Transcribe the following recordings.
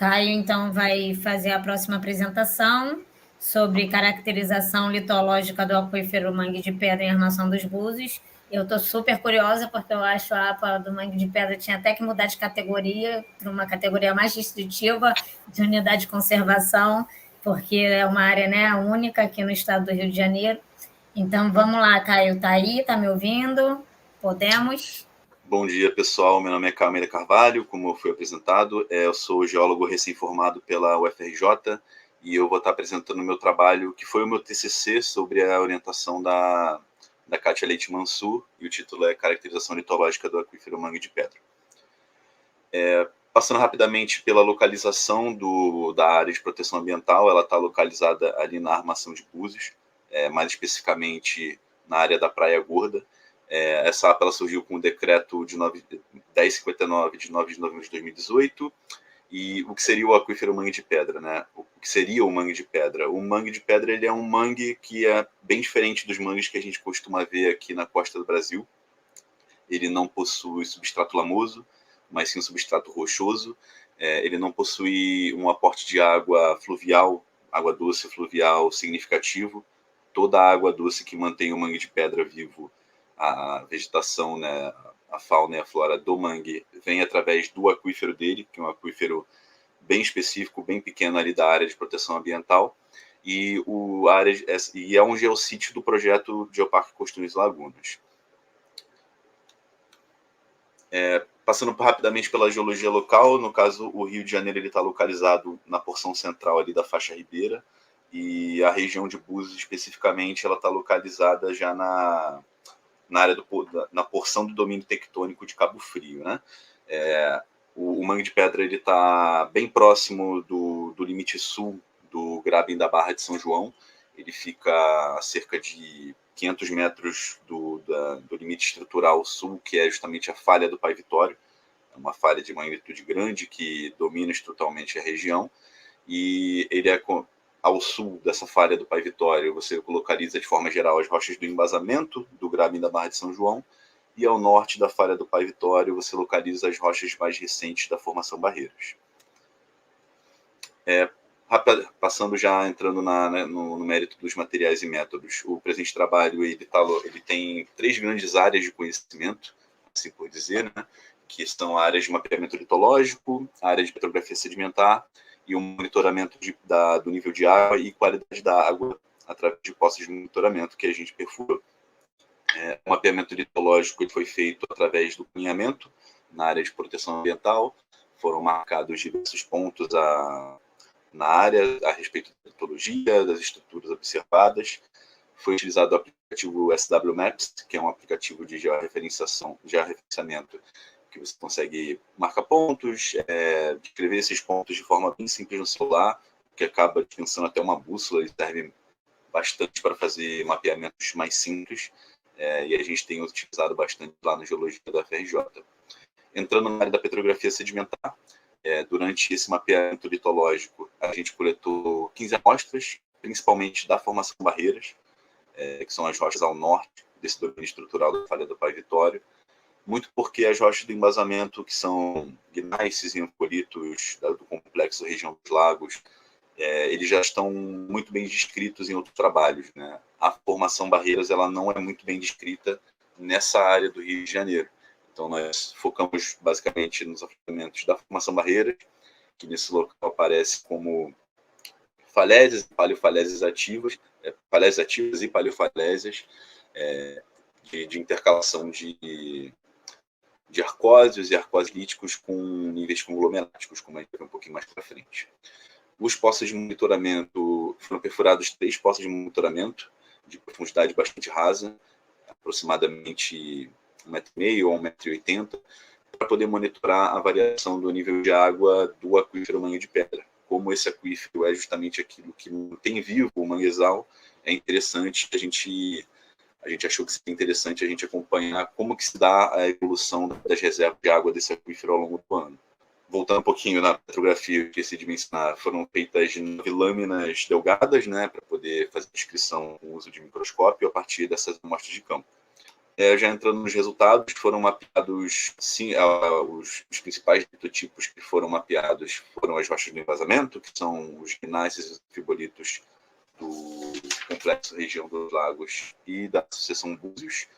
Caio, então, vai fazer a próxima apresentação sobre caracterização litológica do aquífero Mangue de Pedra em Armação dos Búzios. Eu estou super curiosa, porque eu acho a APA do Mangue de Pedra tinha até que mudar de categoria para uma categoria mais restritiva de unidade de conservação, porque é uma área, né, única aqui no estado do Rio de Janeiro. Então, vamos lá, Caio, está aí? Está me ouvindo? Podemos? Bom dia, pessoal. Meu nome é Caio Almeida Carvalho, como foi apresentado. Eu sou geólogo recém-formado pela UFRJ e eu vou estar apresentando o meu trabalho, que foi o meu TCC sobre a orientação da Kátia Leite Mansur, e o título é Caracterização litológica do aquífero Mangue de Pedra. Passando rapidamente pela localização da área de proteção ambiental, ela está localizada ali na Armação de Búzios, mais especificamente na área da Praia Gorda. Essa APA ela surgiu com o decreto de 1059 de 9 de novembro de 2018. E o que seria o aquífero Mangue de Pedra, né? O que seria o Mangue de Pedra? O Mangue de Pedra ele é um mangue que é bem diferente dos mangues que a gente costuma ver aqui na costa do Brasil. Ele não possui substrato lamoso, mas sim um substrato rochoso. Ele não possui um aporte de água fluvial, água doce fluvial significativo. Toda a água doce que mantém o Mangue de Pedra vivo, a vegetação, né, a fauna e a flora do mangue, vem através do aquífero dele, que é um aquífero bem específico, bem pequeno ali da área de proteção ambiental, e é um geossítio do projeto Geoparque Construções Lagunas. Passando rapidamente pela geologia local, no caso, o Rio de Janeiro está localizado na porção central ali da faixa ribeira, e a região de Búzios, especificamente, ela está localizada já na na porção do domínio tectônico de Cabo Frio, né? O Mangue de Pedra ele está bem próximo do limite sul do Graben da Barra de São João. Ele fica a cerca de 500 metros do limite estrutural sul, que é justamente a falha do Pai Vitório. É uma falha de magnitude grande que domina estruturalmente a região. E ele é ao sul dessa falha do Pai Vitório, você localiza de forma geral as rochas do embasamento do Graben da Barra de São João, e ao norte da falha do Pai Vitório você localiza as rochas mais recentes da formação Barreiras. Passando já, entrando no mérito dos materiais e métodos, o presente trabalho ele tem 3 grandes áreas de conhecimento, assim por dizer, né, que são áreas de mapeamento litológico, a área de petrografia sedimentar, e o monitoramento do nível de água e qualidade da água através de postos de monitoramento que a gente perfura. O mapeamento litológico ele foi feito através do cunhamento na área de proteção ambiental. Foram marcados diversos pontos na área a respeito da litologia, das estruturas observadas. Foi utilizado o aplicativo SW Maps, que é um aplicativo de georreferenciamento, que você consegue marcar pontos, descrever esses pontos de forma bem simples no celular, que acaba dispensando até uma bússola, e serve bastante para fazer mapeamentos mais simples, e a gente tem utilizado bastante lá na geologia da FRJ. Entrando na área da petrografia sedimentar, durante esse mapeamento litológico, a gente coletou 15 amostras, principalmente da formação Barreiras, que são as rochas ao norte desse domínio estrutural da falha do Pai Vitório, muito porque as rochas do embasamento, que são gneisses e amporitos do complexo região dos lagos, eles já estão muito bem descritos em outros trabalhos, né? A formação Barreiras ela não é muito bem descrita nessa área do Rio de Janeiro. Então, nós focamos basicamente nos afloramentos da formação Barreiras, que nesse local aparece como falésias e paleofalésias ativas, falésias ativas e paleofalésias, de intercalação de arcósios e arcósilíticos com níveis conglomeráticos, como a gente vai ver um pouquinho mais para frente. Os poços de monitoramento, foram perfurados 3 poços de monitoramento de profundidade bastante rasa, aproximadamente 1,5 m ou 1,80 m, para poder monitorar a variação do nível de água do aquífero Mangue de Pedra. Como esse aquífero é justamente aquilo que mantém vivo o manguezal, é interessante a gente achou que seria interessante a gente acompanhar como que se dá a evolução das reservas de água desse aquífero ao longo do ano. Voltando um pouquinho na petrografia, eu esqueci de mencionar, foram feitas 9 lâminas delgadas, né, para poder fazer descrição com o uso de microscópio a partir dessas amostras de campo. Já entrando nos resultados, foram mapeados, sim, os principais litotipos que foram mapeados foram as rochas do envasamento, que são os gnáceos e os fibolitos do complexo região dos lagos e da sucessão Búzios.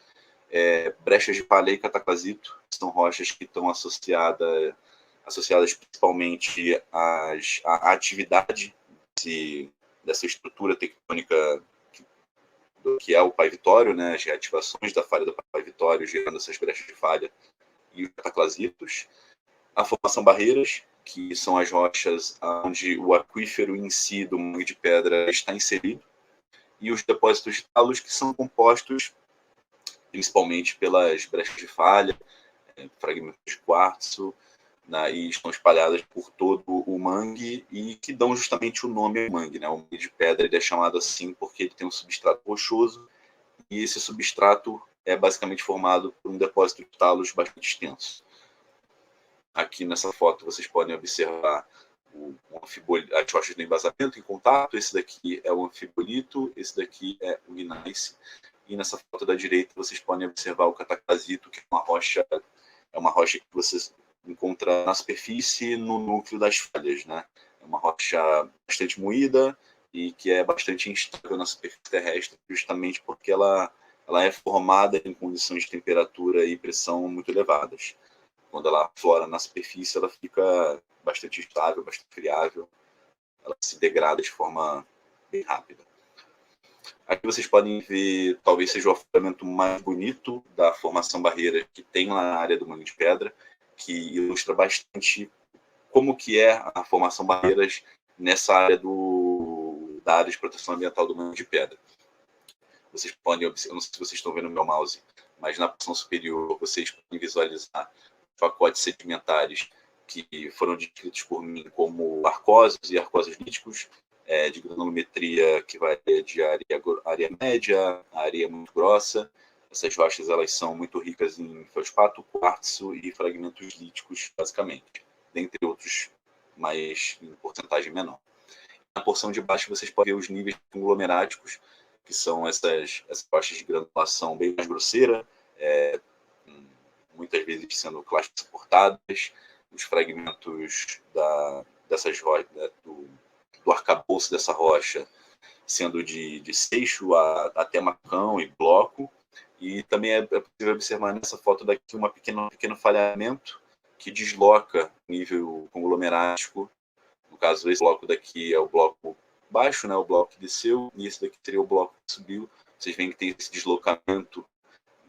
Brechas de palha e cataclasito, que são rochas que estão associadas principalmente à atividade dessa estrutura tectônica que é o Pai Vitório, né, as reativações da falha do Pai Vitório gerando essas brechas de falha e os cataclasitos. A formação barreiras, que são as rochas onde o aquífero em si do mangue de pedra está inserido, e os depósitos de talos, que são compostos principalmente pelas brechas de falha, fragmentos de quartzo, e estão espalhadas por todo o mangue e que dão justamente o nome ao mangue, né? O mangue de pedra ele é chamado assim porque ele tem um substrato rochoso e esse substrato é basicamente formado por um depósito de talos bastante extenso. Aqui nessa foto vocês podem observar as rochas do embasamento em contato. Esse daqui é o anfibolito, esse daqui é o gneiss. E nessa foto da direita vocês podem observar o cataclasito, que é uma rocha que vocês encontra na superfície, no núcleo das falhas, né? É uma rocha bastante moída e que é bastante instável na superfície terrestre, justamente porque ela é formada em condições de temperatura e pressão muito elevadas. Quando ela aflora na superfície, ela fica bastante instável, bastante friável, ela se degrada de forma bem rápida. Aqui vocês podem ver, talvez seja o afloramento mais bonito da formação barreira que tem lá na área do mangue de pedra, que ilustra bastante como que é a formação barreiras nessa área da área de proteção ambiental do mangue de pedra. Vocês podem observar, eu não sei se vocês estão vendo o meu mouse, mas na porção superior vocês podem visualizar pacotes sedimentares que foram descritos por mim como arcósios e arcósios líticos, de granulometria que vai de areia média a areia muito grossa. Essas rochas elas são muito ricas em feldspato, quartzo e fragmentos líticos, basicamente, dentre outros, mas em porcentagem menor. Na porção de baixo vocês podem ver os níveis conglomeráticos, que são essas rochas de granulação bem mais grosseira, muitas vezes sendo clastas suportadas, os fragmentos dessas rochas, do arcabouço dessa rocha, sendo de seixo até macão e bloco. E também é possível observar nessa foto daqui um pequeno falhamento que desloca o nível conglomerático. No caso, esse bloco daqui é o bloco baixo, né, o bloco que desceu, e esse daqui seria o bloco que subiu. Vocês veem que tem esse deslocamento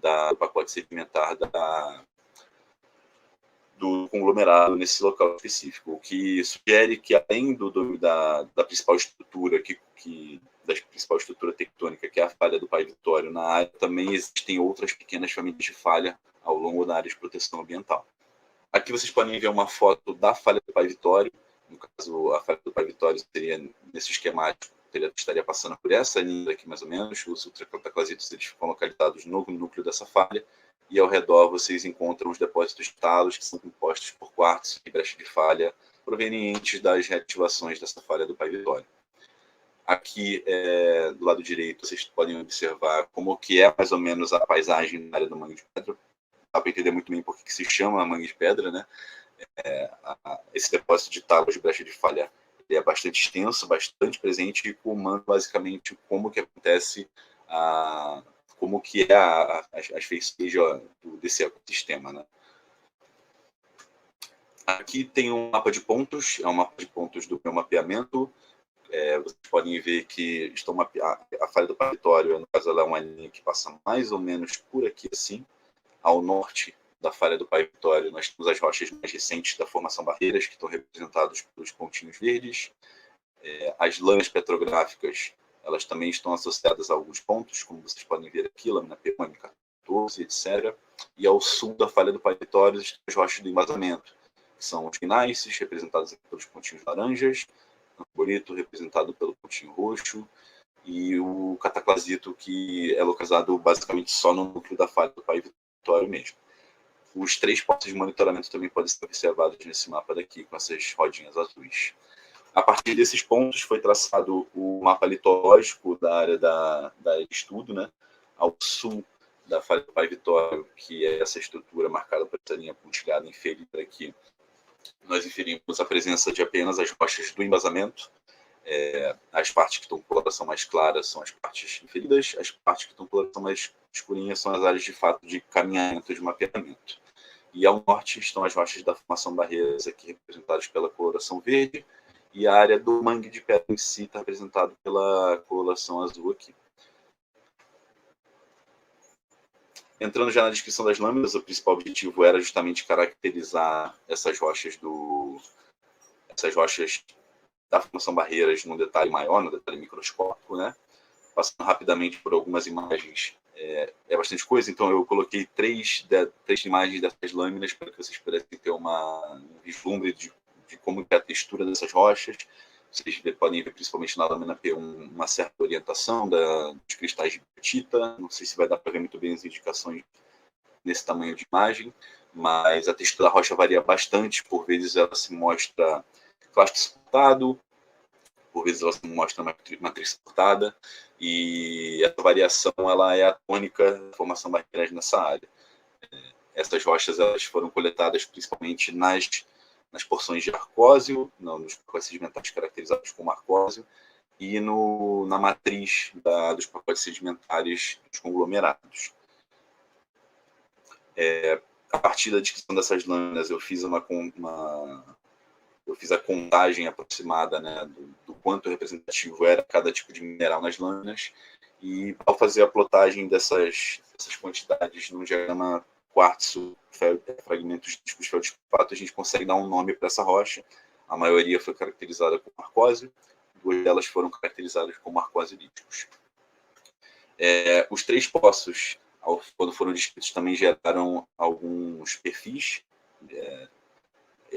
do pacote sedimentar do conglomerado nesse local específico, o que sugere que além da principal estrutura da principal estrutura tectônica, que é a falha do Pai Vitório na área, também existem outras pequenas famílias de falha ao longo da área de proteção ambiental. Aqui vocês podem ver uma foto da falha do Pai Vitório. No caso, a falha do Pai Vitório seria, nesse esquemático, estaria passando por essa linha aqui mais ou menos. Os ultracataclasitos eles ficam localizados no núcleo dessa falha, e ao redor vocês encontram os depósitos de talos, que são compostos por quartzo e brecha de falha provenientes das reativações dessa falha do Pai Vitório. Aqui, do lado direito, vocês podem observar como que é mais ou menos a paisagem na área do mangue de pedra. Dá para entender muito bem por que se chama mangue de pedra, né? Esse depósito de talos de brecha de falha ele é bastante extenso, bastante presente, e comanda basicamente como que acontece como que é as feições desse ecossistema, né? Aqui tem um mapa de pontos, é um mapa de pontos do meu mapeamento. Vocês podem ver que a falha do Pai Vitório, no caso, ela é uma linha que passa mais ou menos por aqui, assim. Ao norte da falha do Pai Vitório, nós temos as rochas mais recentes da formação Barreiras, que estão representadas pelos pontinhos verdes. As lâminas petrográficas, elas também estão associadas a alguns pontos, como vocês podem ver aqui, lâmina P1, M14, etc. E ao sul da falha do Pai Vitório, estão as rochas do embasamento, que são os gnaisses, representados aqui pelos pontinhos laranjas, o anfibolito, representado pelo pontinho roxo, e o cataclasito, que é localizado basicamente só no núcleo da falha do Pai Vitório mesmo. Os 3 pontos de monitoramento também podem ser observados nesse mapa daqui, com essas rodinhas azuis. A partir desses pontos foi traçado o mapa litológico da área de estudo, né? Ao sul da falha do Pai Vitório, que é essa estrutura marcada por essa linha pontilhada inferida aqui, nós inferimos a presença de apenas as rochas do embasamento. As partes que estão com coloração mais clara são as partes inferidas, as partes que estão com coloração mais escurinha são as áreas de fato de caminhamento, de mapeamento. E ao norte estão as rochas da formação Barreiras, aqui representadas pela coloração verde, e a área do mangue de pedra em si está representado pela coloração azul aqui. Entrando já na descrição das lâminas, o principal objetivo era justamente caracterizar essas rochas da formação Barreiras num detalhe maior, num detalhe microscópico, né? Passando rapidamente por algumas imagens, é bastante coisa, então eu coloquei três imagens dessas lâminas para que vocês pudessem ter um vislumbre de como é a textura dessas rochas. Vocês podem ver principalmente na lâmina P uma certa orientação dos cristais de biotita. Não sei se vai dar para ver muito bem as indicações nesse tamanho de imagem, mas a textura da rocha varia bastante. Por vezes ela se mostra clasto suportado, por vezes ela se mostra matriz suportada, e essa variação ela é a tônica da formação Barreiras nessa área. Essas rochas elas foram coletadas principalmente nas porções de arcósio, nos pacotes sedimentares caracterizados como arcósio, e na matriz dos pacotes sedimentares dos conglomerados. A partir da descrição dessas lâminas, eu fiz a contagem aproximada, né, do quanto representativo era cada tipo de mineral nas lâminas, e ao fazer a plotagem dessas quantidades num diagrama quartzo, fragmentos discos feldspato, a gente consegue dar um nome para essa rocha. A maioria foi caracterizada como arcósio, 2 delas foram caracterizadas como arcósio-líticos. Os 3 poços, quando foram descritos, também geraram alguns perfis,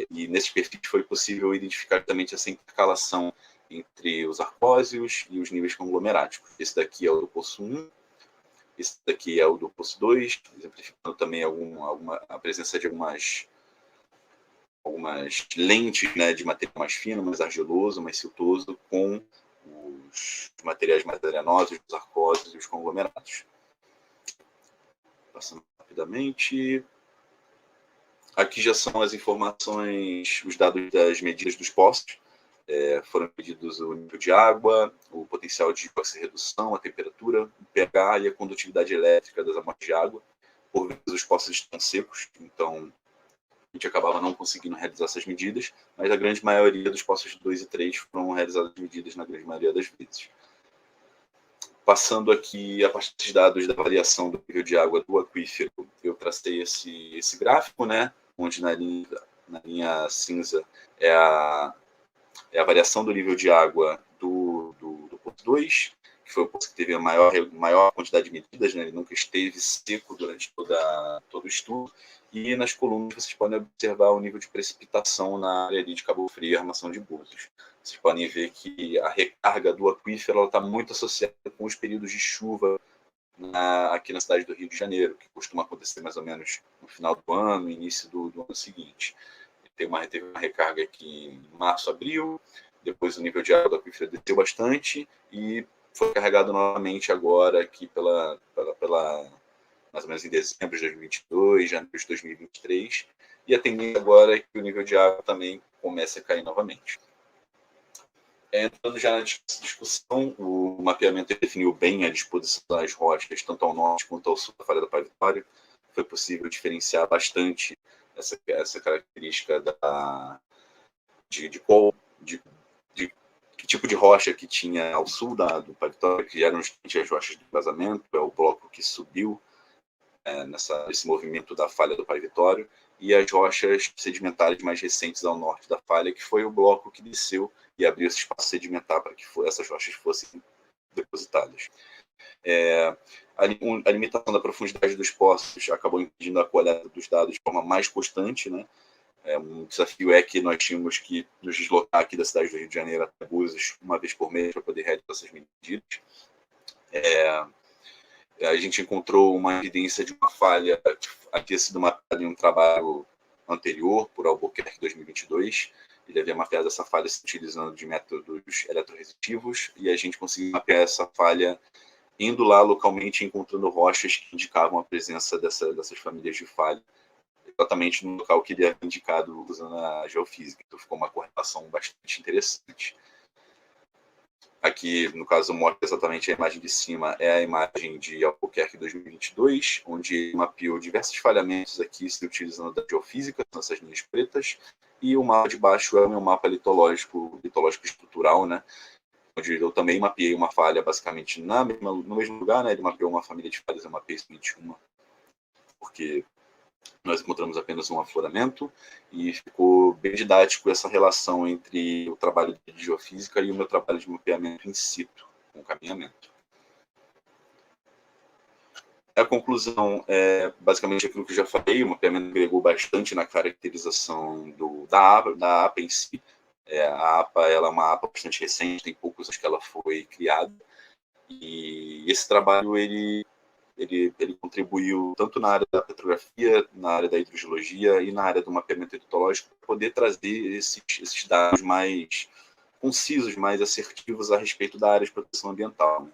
e nesses perfis foi possível identificar exatamente essa intercalação entre os arcósios e os níveis conglomeráticos. Esse daqui é o do poço 1, esse daqui é o do poço 2, exemplificando também a presença de algumas lentes, né, de material mais fino, mais argiloso, mais siltoso, com os materiais mais arenosos, os arcósios e os conglomerados. Passando rapidamente. Aqui já são as informações, os dados das medidas dos poços. Foram medidos o nível de água, o potencial de redução, a temperatura, o pH e a condutividade elétrica das amostras de água. Por vezes os poços estão secos, então a gente acabava não conseguindo realizar essas medidas, mas a grande maioria dos poços 2 e 3 foram realizadas medidas na grande maioria das vezes. Passando aqui a partir dos dados da variação do nível de água do aquífero, eu tracei esse gráfico, né, onde na linha cinza é a variação do nível de água do poço 2, que foi o poço que teve a maior quantidade de medidas, né? Ele nunca esteve seco durante todo o estudo. E nas colunas vocês podem observar o nível de precipitação na área ali de Cabo Frio e Armação de Búzios. Vocês podem ver que a recarga do aquífero está muito associada com os períodos de chuva aqui na cidade do Rio de Janeiro, que costuma acontecer mais ou menos no final do ano, início do ano seguinte. Teve uma recarga aqui em março, abril, depois o nível de água do aquífero desceu bastante e foi carregado novamente agora aqui pela mais ou menos em dezembro de 2022, janeiro de 2023, e a tendência agora é que o nível de água também comece a cair novamente. Entrando já na discussão, o mapeamento definiu bem a disposição das rochas, tanto ao norte quanto ao sul da falha do Pai Vitório. Foi possível diferenciar bastante essa característica de que tipo de rocha que tinha ao sul do Pai Vitória, que eram as rochas do vazamento, é o bloco que subiu nesse movimento da falha do Pai Vitório, e as rochas sedimentares mais recentes ao norte da falha, que foi o bloco que desceu e abriu esse espaço sedimentar para que essas rochas fossem depositadas. A limitação da profundidade dos poços acabou impedindo a coleta dos dados de forma mais constante, né? Um desafio é que nós tínhamos que nos deslocar aqui da cidade do Rio de Janeiro até Búzios uma vez por mês para poder realizar essas medidas. A gente encontrou uma evidência de uma falha que havia sido mapeada em um trabalho anterior, por Albuquerque 2022. Ele havia mapeado essa falha se utilizando de métodos eletroresistivos, e a gente conseguiu mapear essa falha indo lá localmente, encontrando rochas que indicavam a presença dessas famílias de falha, exatamente no local que ele havia indicado usando a geofísica. Então ficou uma correlação bastante interessante. Aqui, no caso, mostra exatamente a imagem de cima, é a imagem de Albuquerque 2022, onde ele mapeou diversos falhamentos aqui, se utilizando da geofísica, são essas linhas pretas, e o mapa de baixo é o meu mapa litológico estrutural, né, onde eu também mapeei uma falha basicamente no mesmo lugar, né, ele mapeou uma família de falhas, eu mapeei somente uma, porque nós encontramos apenas um afloramento, e ficou bem didático essa relação entre o trabalho de geofísica e o meu trabalho de mapeamento in situ, com caminhamento. A conclusão é basicamente aquilo que eu já falei, o mapeamento agregou bastante na caracterização da APA em si. A APA ela é uma APA bastante recente, tem poucos anos que ela foi criada, e esse trabalho ele contribuiu tanto na área da petrografia, na área da hidrogeologia e na área do mapeamento hidrológico para poder trazer esses dados mais concisos, mais assertivos a respeito da área de proteção ambiental,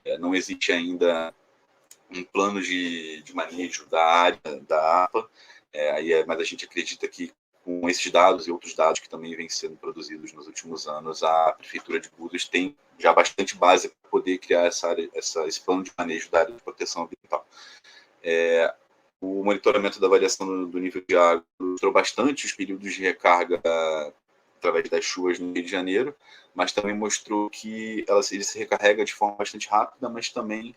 né? Não existe ainda um plano de manejo da área da APA, mas a gente acredita que com esses dados e outros dados que também vêm sendo produzidos nos últimos anos, a Prefeitura de Búzios tem já bastante base para poder criar esse plano de manejo da área de proteção ambiental. O monitoramento da variação do nível de água mostrou bastante os períodos de recarga através das chuvas no Rio de Janeiro, mas também mostrou que ele se recarrega de forma bastante rápida, mas também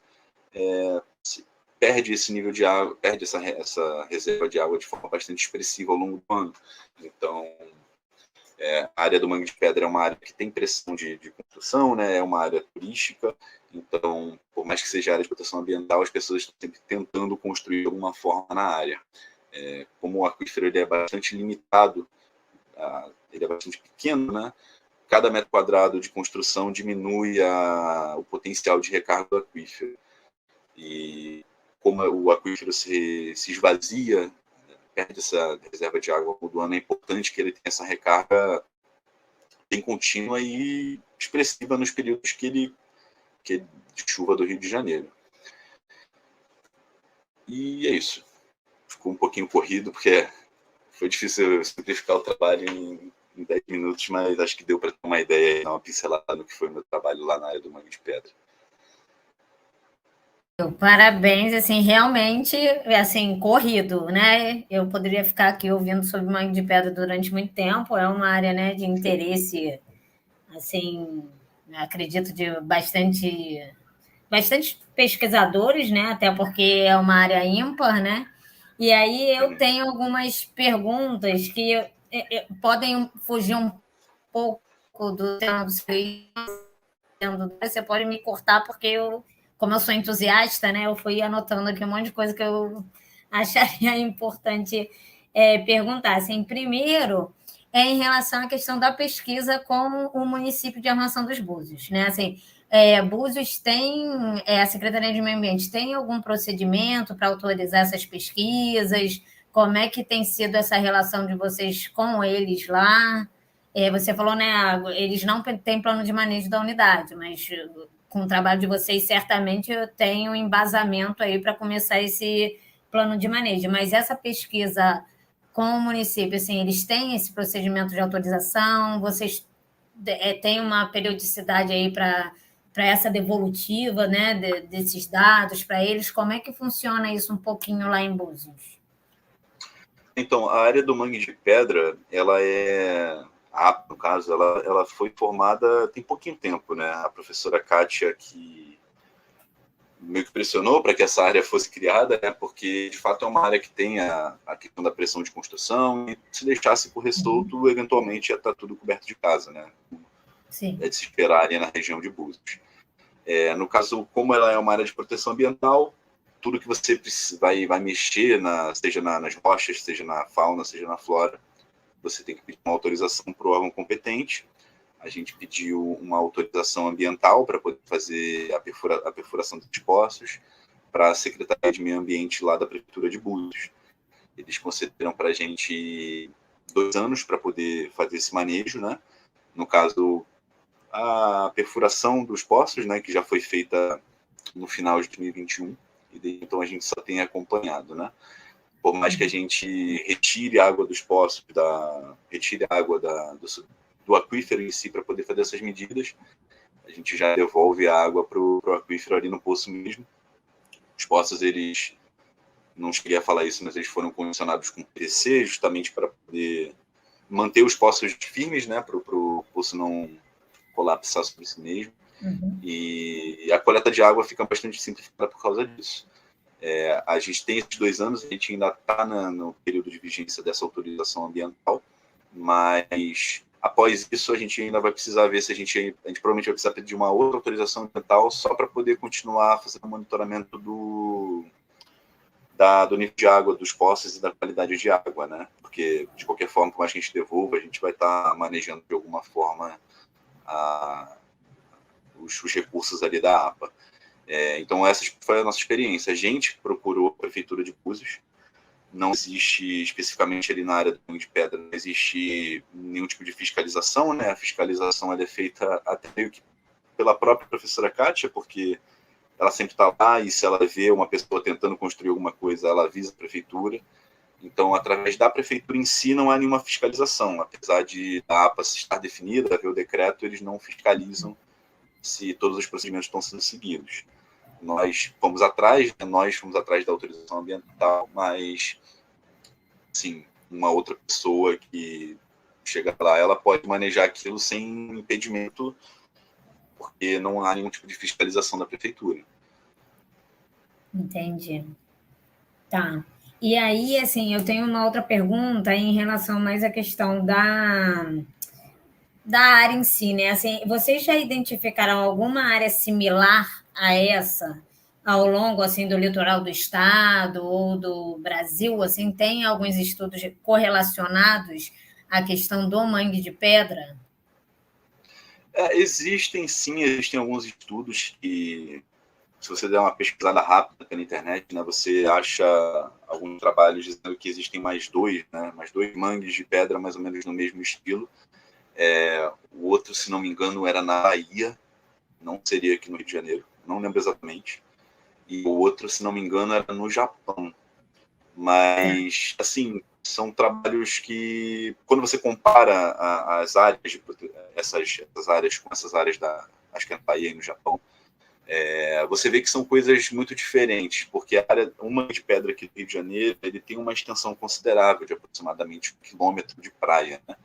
perde esse nível de água, perde essa reserva de água de forma bastante expressiva ao longo do ano. Então, a área do Mangue de Pedra é uma área que tem pressão de construção, né? É uma área turística, então, por mais que seja área de proteção ambiental, as pessoas estão sempre tentando construir de alguma forma na área. Como o aquífero ele é bastante limitado, ele é bastante pequeno, né? Cada metro quadrado de construção diminui o potencial de recarga do aquífero. E como o aquífero se esvazia, perde essa reserva de água ao longo do ano, é importante que ele tenha essa recarga bem contínua e expressiva nos períodos que de chuva do Rio de Janeiro. E é isso. Ficou um pouquinho corrido, porque foi difícil simplificar o trabalho em 10 minutos, mas acho que deu para ter uma ideia e dar uma pincelada no que foi o meu trabalho lá na área do Mangue de Pedra. Parabéns, assim, realmente, assim, corrido, né? Eu poderia ficar aqui ouvindo sobre Mangue de Pedra durante muito tempo, é uma área, né, de interesse, assim, acredito de bastante pesquisadores, né? Até porque é uma área ímpar, né? E aí eu tenho algumas perguntas que podem fugir um pouco do tema do seu. Você pode me cortar, porque como eu sou entusiasta, né? Eu fui anotando aqui um monte de coisa que eu acharia importante perguntar. Assim, primeiro, em relação à questão da pesquisa com o município de Armação dos Búzios, né? Assim, Búzios tem, a Secretaria de Meio Ambiente tem algum procedimento para autorizar essas pesquisas? Como é que tem sido essa relação de vocês com eles lá? Você falou, né, eles não têm plano de manejo da unidade, mas com o trabalho de vocês, certamente eu tenho um embasamento aí para começar esse plano de manejo. Mas essa pesquisa com o município, assim, eles têm esse procedimento de autorização? Vocês têm uma periodicidade aí para essa devolutiva, né, desses dados para eles? Como é que funciona isso um pouquinho lá em Búzios? Então, a área do Mangue de Pedra, no caso, ela foi formada tem pouquinho tempo, né? A professora Kátia, que meio que pressionou para que essa área fosse criada, né? Porque, de fato, é uma área que tem a questão da pressão de construção, e se deixasse por solto, eventualmente ia estar tudo coberto de casa, né? Sim. É de se esperar ali na região de Búzios. No caso, como ela é uma área de proteção ambiental, tudo que você vai mexer, seja nas rochas, seja na fauna, seja na flora, você tem que pedir uma autorização para o órgão competente. A gente pediu uma autorização ambiental para poder fazer a perfuração dos poços para a Secretaria de Meio Ambiente lá da Prefeitura de Búzios. Eles concederam para a gente 2 anos para poder fazer esse manejo, né? No caso, a perfuração dos poços, né, que já foi feita no final de 2021, e desde então a gente só tem acompanhado, né? Por mais que a gente retire a água dos poços, retire a água do aquífero em si para poder fazer essas medidas, a gente já devolve a água para o aquífero ali no poço mesmo. Os poços, eles, não cheguei a falar isso, mas eles foram condicionados com PVC, justamente para poder manter os poços firmes, né, para o poço não colapsar sobre si mesmo. E a coleta de água fica bastante simplificada por causa disso. A gente tem esses 2 anos, a gente ainda está no período de vigência dessa autorização ambiental, mas após isso a gente ainda vai precisar ver se a gente provavelmente vai precisar pedir uma outra autorização ambiental só para poder continuar fazendo o monitoramento do nível de água dos poços e da qualidade de água, né? Porque, de qualquer forma, por mais que a gente devolva, a gente vai estar manejando de alguma forma os recursos ali da APA. Então, essa foi a nossa experiência. A gente procurou a Prefeitura de Búzios, não existe especificamente ali na área do Mangue de Pedra, não existe nenhum tipo de fiscalização, né? A fiscalização é feita até meio que pela própria professora Kátia, porque ela sempre está lá e se ela vê uma pessoa tentando construir alguma coisa, ela avisa a prefeitura. Então, através da prefeitura em si, não há nenhuma fiscalização. Apesar de a APA estar definida, haver o decreto, eles não fiscalizam se todos os procedimentos estão sendo seguidos. Nós fomos atrás da autorização ambiental, mas, sim, uma outra pessoa que chega lá, ela pode manejar aquilo sem impedimento, porque não há nenhum tipo de fiscalização da prefeitura. Entendi. Tá. E aí, assim, eu tenho uma outra pergunta em relação mais à questão da área em si, né? Assim, vocês já identificaram alguma área similar a essa ao longo, assim, do litoral do estado ou do Brasil? Assim, tem alguns estudos correlacionados à questão do Mangue de Pedra? Existem alguns estudos que, se você der uma pesquisada rápida pela internet, né, você acha alguns trabalhos dizendo que existem mais 2, né, mais 2 mangues de pedra mais ou menos no mesmo estilo. O outro, se não me engano, era na Bahia, não seria aqui no Rio de Janeiro, não lembro exatamente. E o outro, se não me engano, era no Japão. Mas, assim, são trabalhos que, quando você compara as áreas, essas áreas com essas áreas acho que é na Bahia e no Japão, você vê que são coisas muito diferentes, porque o Mangue de Pedra aqui do Rio de Janeiro, ele tem uma extensão considerável de aproximadamente 1 quilômetro de praia, né?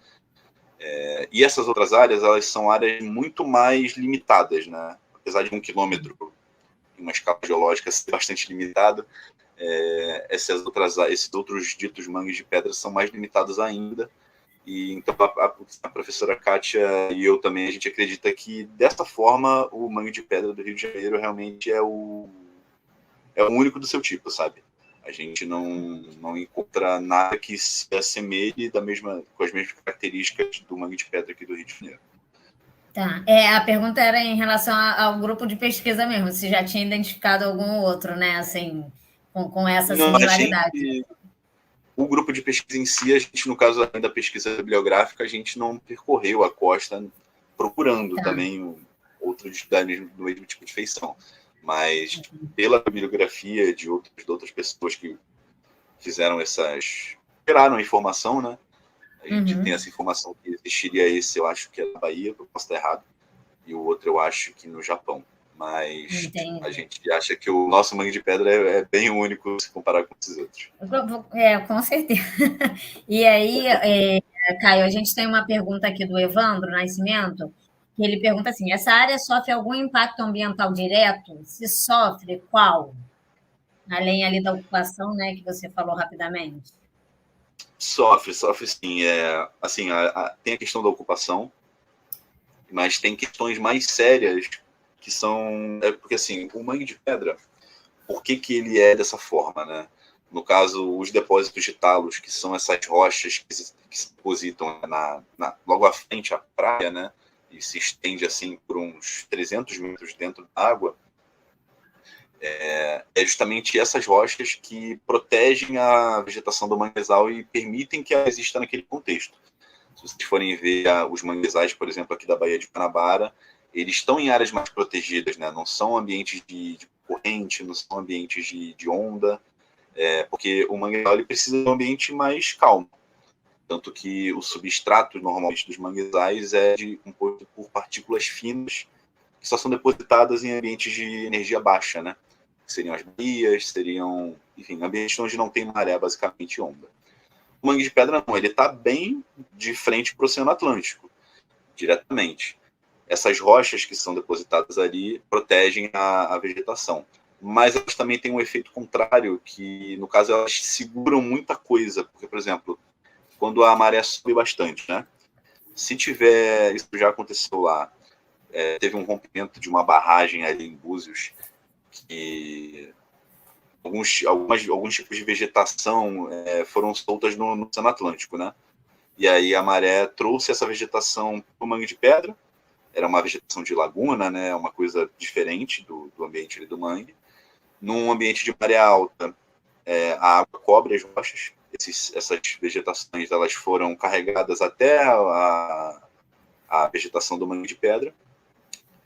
E essas outras áreas, elas são áreas muito mais limitadas, né? Apesar de 1 quilômetro, em uma escala geológica, ser bastante limitado, esses outros ditos mangues de pedra são mais limitados ainda. E então a professora Kátia e eu também, a gente acredita que dessa forma o Mangue de Pedra do Rio de Janeiro realmente é o único do seu tipo, sabe? A gente não encontra nada que se assemelhe com as mesmas características do Mangue de Pedra aqui do Rio de Janeiro. Tá. A pergunta era em relação ao grupo de pesquisa mesmo, se já tinha identificado algum outro, né, assim, com essa similaridade. O grupo de pesquisa em si, a gente, no caso da pesquisa bibliográfica, a gente não percorreu a costa procurando também outros do mesmo tipo de feição. Mas pela bibliografia de outras pessoas que geraram a informação, né? A gente tem essa informação que existiria esse, eu acho que é na Bahia, eu posso estar errado, e o outro eu acho que no Japão. Mas a gente acha que o nosso Mangue de Pedra é bem único se comparar com esses outros. Com certeza. E aí, Caio, a gente tem uma pergunta aqui do Evandro Nascimento, que ele pergunta assim, essa área sofre algum impacto ambiental direto? Se sofre, qual? Além ali da ocupação, né, que você falou rapidamente. Sofre sim. Assim, tem a questão da ocupação, mas tem questões mais sérias que são... porque, assim, o Mangue de Pedra, por que ele é dessa forma, né? No caso, os depósitos de talos, que são essas rochas que se depositam logo à frente à praia, né? E se estende, assim, por uns 300 metros dentro da água, é justamente essas rochas que protegem a vegetação do manguezal e permitem que ela exista naquele contexto. Se vocês forem ver os manguezais, por exemplo, aqui da Baía de Guanabara, eles estão em áreas mais protegidas, né? Não são ambientes de corrente, não são ambientes de onda, porque o manguezal ele precisa de um ambiente mais calmo. Tanto que o substrato, normalmente, dos manguezais é composto por partículas finas que só são depositadas em ambientes de energia baixa, né? Que seriam as baías, seriam, enfim, ambientes onde não tem maré, basicamente onda. O mangue de pedra não, ele está bem de frente para o Oceano Atlântico, diretamente. Essas rochas que são depositadas ali protegem a vegetação. Mas elas também têm um efeito contrário, que, no caso, elas seguram muita coisa. Porque, por exemplo, quando a maré sobe bastante, né? Se tiver, isso já aconteceu lá, teve um rompimento de uma barragem ali em Búzios, que alguns tipos de vegetação foram soltas no Oceano Atlântico, né? E aí a maré trouxe essa vegetação para o Mangue de Pedra. Era uma vegetação de laguna, né? Uma coisa diferente do ambiente ali do mangue. Num ambiente de maré alta, a água cobre as rochas. Essas vegetações elas foram carregadas até a vegetação do Mangue de Pedra.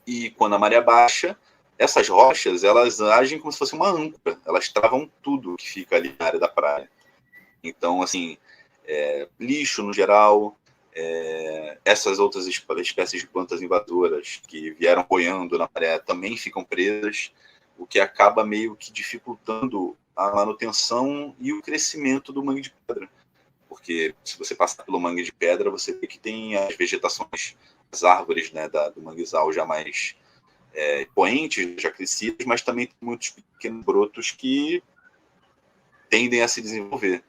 E quando a maré baixa, essas rochas elas agem como se fosse uma âncora. Elas travam tudo que fica ali na área da praia. Então, assim, lixo no geral, essas outras espécies de plantas invasoras que vieram boiando na maré também ficam presas, o que acaba meio que dificultando a manutenção e o crescimento do mangue de pedra. Porque se você passar pelo mangue de pedra, você vê que tem as vegetações, as árvores, né, do manguezal já mais poentes, já crescidas, mas também tem muitos pequenos brotos que tendem a se desenvolver.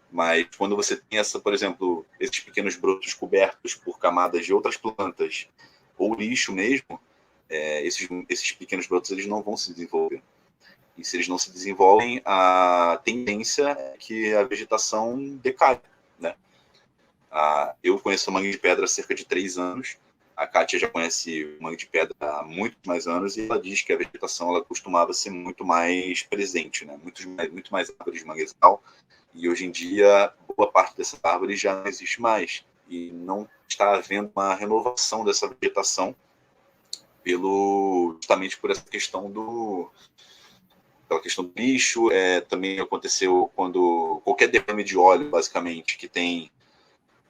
Mas quando você tem por exemplo, esses pequenos brotos cobertos por camadas de outras plantas ou lixo mesmo, esses pequenos brotos eles não vão se desenvolver. E se eles não se desenvolvem, a tendência é que a vegetação decaia, né? Eu conheço o Mangue de Pedra há cerca de 3 anos. A Kátia já conhece o Mangue de Pedra há muito mais anos e ela diz que a vegetação ela costumava ser muito mais presente, né? Muito mais árvores de manguezal. E hoje em dia, boa parte dessa árvore já não existe mais. E não está havendo uma renovação dessa vegetação justamente por essa questão pela questão do lixo. Também aconteceu quando qualquer derrame de óleo, basicamente, que tem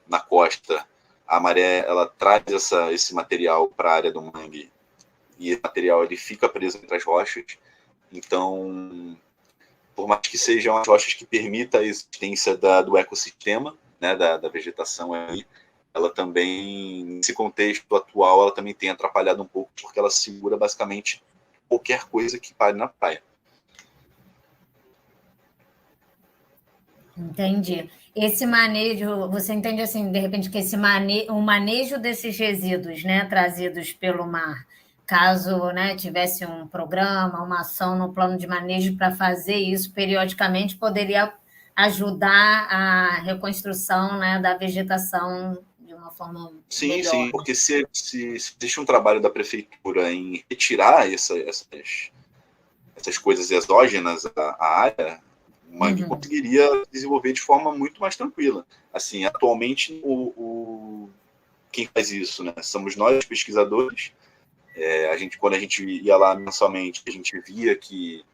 na costa, a maré ela traz esse material para a área do mangue e esse material ele fica preso entre as rochas. Então, por mais que sejam as rochas que permitam a existência do ecossistema, né, da vegetação aí, ela também, nesse contexto atual, ela também tem atrapalhado um pouco, porque ela segura basicamente qualquer coisa que pare na praia. Entendi. Esse manejo, você entende assim, de repente, que o manejo desses resíduos, né, trazidos pelo mar, caso, né, tivesse um programa, uma ação no plano de manejo para fazer isso periodicamente, poderia ajudar a reconstrução, né, da vegetação de uma forma Sim, melhor. sim, porque se existe um trabalho da prefeitura em retirar essas coisas exógenas à área, o mangue conseguiria desenvolver de forma muito mais tranquila. Assim, atualmente, quem faz isso, né? Somos nós, pesquisadores. Quando a gente ia lá mensalmente, a gente via que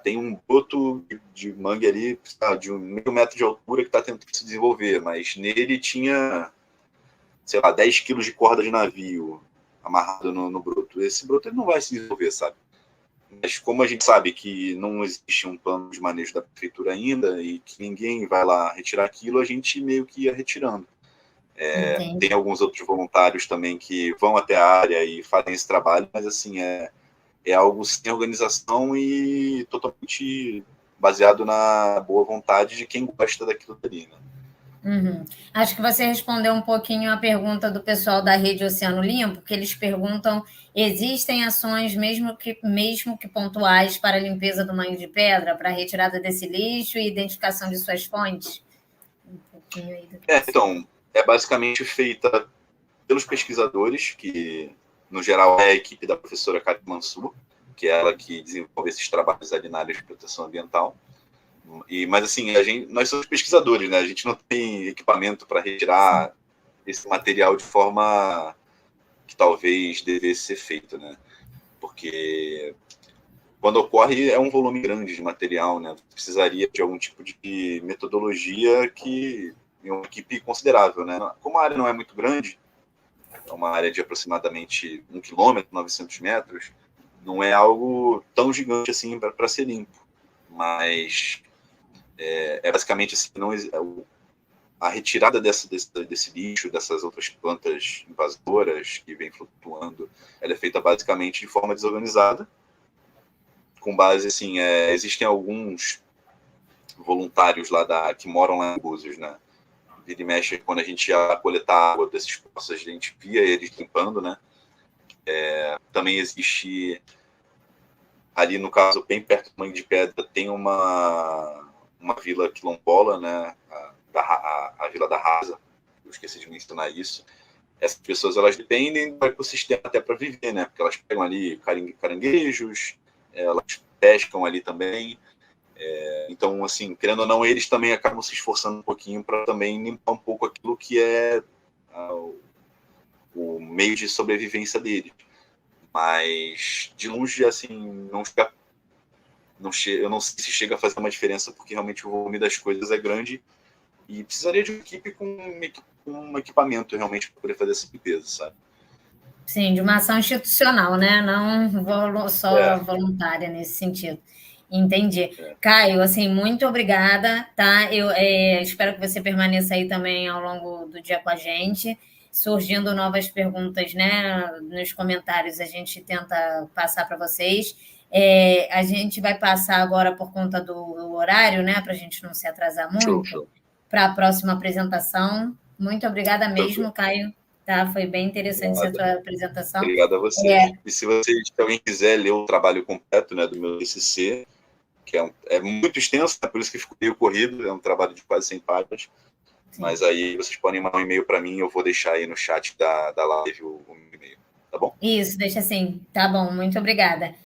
tem um broto de mangue ali de 1,5 metro de altura que está tentando se desenvolver, mas nele tinha, sei lá, 10 quilos de corda de navio amarrado no broto. Esse broto ele não vai se desenvolver, sabe? Mas como a gente sabe que não existe um plano de manejo da prefeitura ainda e que ninguém vai lá retirar aquilo, a gente meio que ia retirando. Tem alguns outros voluntários também que vão até a área e fazem esse trabalho, mas assim, é algo sem organização e totalmente baseado na boa vontade de quem gosta daquilo ali, né? Acho que você respondeu um pouquinho a pergunta do pessoal da Rede Oceano Limpo, que eles perguntam: existem ações, mesmo que pontuais, para a limpeza do mangue de pedra, para a retirada desse lixo e identificação de suas fontes? Um pouquinho aí do que então, é basicamente feita pelos pesquisadores, que no geral é a equipe da professora Kátia Mansur, que é ela que desenvolve esses trabalhos ali na área de proteção ambiental. Mas assim, nós somos pesquisadores, né? A gente não tem equipamento para retirar esse material de forma que talvez devesse ser feito, né? Porque quando ocorre é um volume grande de material, né? Precisaria de algum tipo de metodologia que em uma equipe considerável, né? Como a área não é muito grande, é uma área de aproximadamente 1 quilômetro, 900 metros, não é algo tão gigante assim para ser limpo, mas é basicamente assim, não, a retirada desse lixo, dessas outras plantas invasoras que vem flutuando, ela é feita basicamente de forma desorganizada, com base assim, existem alguns voluntários lá que moram lá em Búzios, né? Vira e mexe, quando a gente ia coletar água desses poços, a gente via eles limpando, né? Também existe ali, no caso, bem perto do Mangue de Pedra, tem uma vila quilombola, né? A Vila da Rasa, eu esqueci de mencionar isso. Essas pessoas, elas dependem do ecossistema até para viver, né? Porque elas pegam ali caranguejos, elas pescam ali também. Então, assim, querendo ou não, eles também acabam se esforçando um pouquinho para também limpar um pouco aquilo que é o meio de sobrevivência deles. Mas, de longe, assim, eu não sei se chega a fazer uma diferença, porque realmente o volume das coisas é grande e precisaria de uma equipe com um equipamento realmente para poder fazer essa limpeza, sabe? Sim, de uma ação institucional, né? Não só voluntária nesse sentido. Entendi. Caio, assim, muito obrigada, tá? Eu espero que você permaneça aí também ao longo do dia com a gente. Surgindo novas perguntas, né? Nos comentários a gente tenta passar para vocês. A gente vai passar agora por conta do horário, né? Para a gente não se atrasar muito, para a próxima apresentação. Muito obrigada mesmo, Caio. Tá, foi bem interessante a tua apresentação. Obrigado a você. E se alguém quiser ler o trabalho completo, né, do meu TCC, que é muito extenso, né, por isso que ficou meio corrido, é um trabalho de quase 100 páginas, sim, mas aí vocês podem mandar um e-mail para mim, eu vou deixar aí no chat da live o e-mail, tá bom? Isso, deixa assim. Tá bom, muito obrigada.